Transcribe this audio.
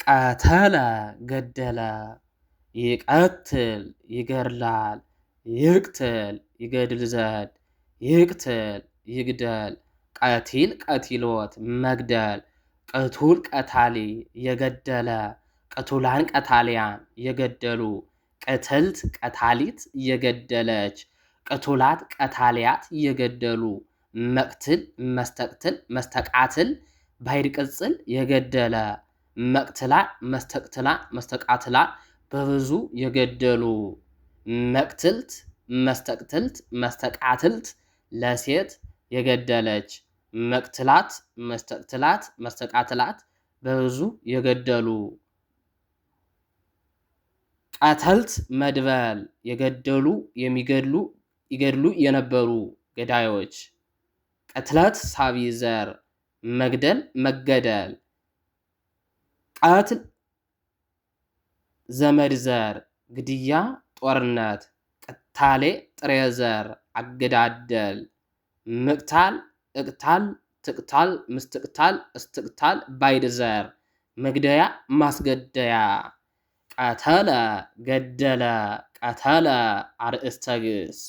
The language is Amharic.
ቀተለ ገደለ፣ ይቀትል ይገድላል፣ ይቅትል ይገድል ዘንድ፣ ይቅትል ይግደል፣ ቀቲል ቀቲሎት መግደል፣ ቅቱል ቀታሊ የገደለ፣ ቅቱላን ቀታሊያን የገደሉ፣ ቅትልት ቀታሊት የገደለች፣ ቅቱላት ቀታሊያት የገደሉ፣ መቅትል መስተቅትል መስተቃትል ባይድ ቅጽል የገደለ፣ መቅትላ መስተቅትላ መስተቃትላ በብዙ የገደሉ፣ መቅትልት መስተቅትልት መስተቃትልት ለሴት የገደለች፣ መቅትላት መስተቅትላት መስተቃትላት በብዙ የገደሉ። ቀተልት መድበል የገደሉ የሚገድሉ ይገድሉ የነበሩ ገዳዮች። ቅትለት ሳቢ ዘር መግደል መገደል። ቀትል ዘመድ ዘር ግድያ ጦርነት። ቅታሌ ጥሬ ዘር አገዳደል። ምቅታል እቅታል ትቅታል ምስትቅታል እስትቅታል ባይድ ዘር መግደያ ማስገደያ። ቀተለ ገደለ ቀተለ አርእስተ ግስ